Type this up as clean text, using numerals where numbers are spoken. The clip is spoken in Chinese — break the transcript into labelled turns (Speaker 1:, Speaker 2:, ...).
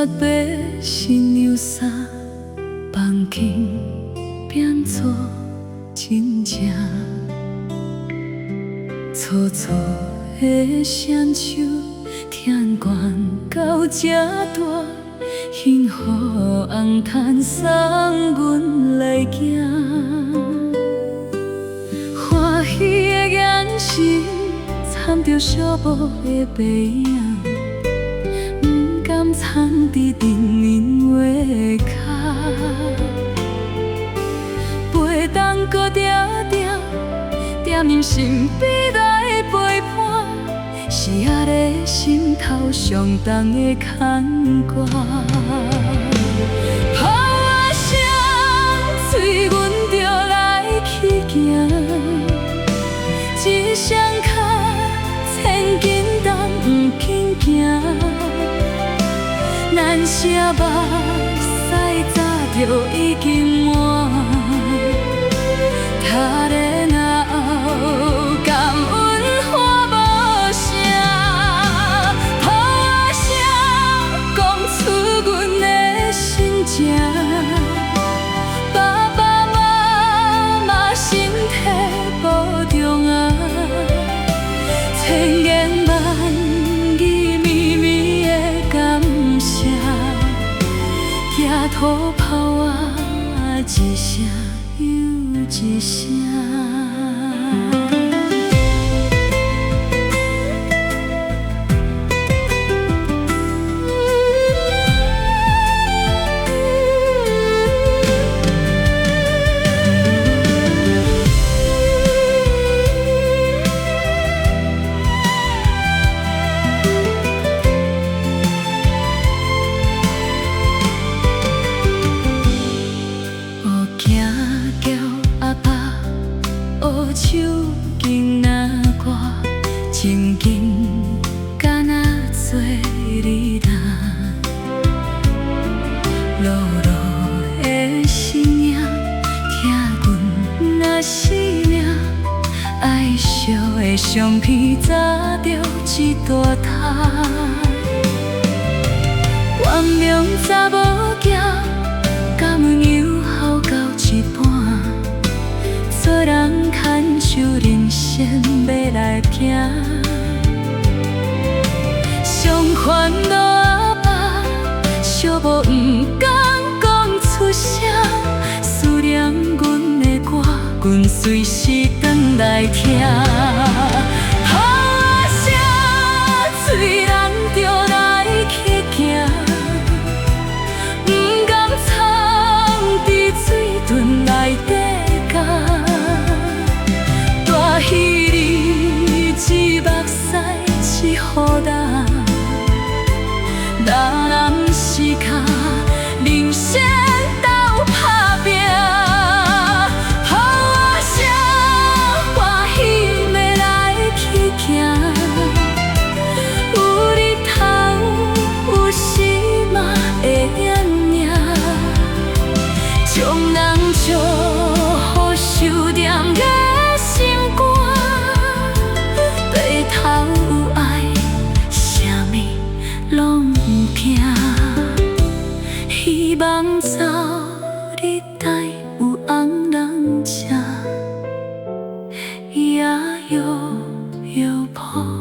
Speaker 1: 买新娘衫，房间变作真正粗粗的双手，听悬到这大，幸福红毯送阮来行。欢喜的眼神，掺着寂寞的背影。 藏伫阵因话脚，陪同搁定定，定人身边来陪伴，是压在心头上重的牵挂。炮啊声，催阮着来去行，一双脚千斤重不紧行。 咱这目屎早就已经满，他的后感恩花无声，炮啊声讲出阮的心情，爸爸妈妈身体保重啊，千言万语绵绵的感谢。 野土炮啊，一声又一声。手紧那歌，情景敢若做你人，落落的声音，听阮若生命，爱惜的相片砸着一大摊，原谅查某囝，感恩友好到一半。 做人牵手，人生要来行。上烦恼阿爸，寂寞不敢讲出声。思念阮的歌，阮随时转来听。炮啊声，催人着来去行，不甘藏伫水樽内底。 大喜日子，目屎一予干，哪人是靠人生斗打拼？炮啊声，欢喜要来去行，有日头，有时嘛会念念，将人祝福受点个。 希望早日待有红人吃，也摇摇破。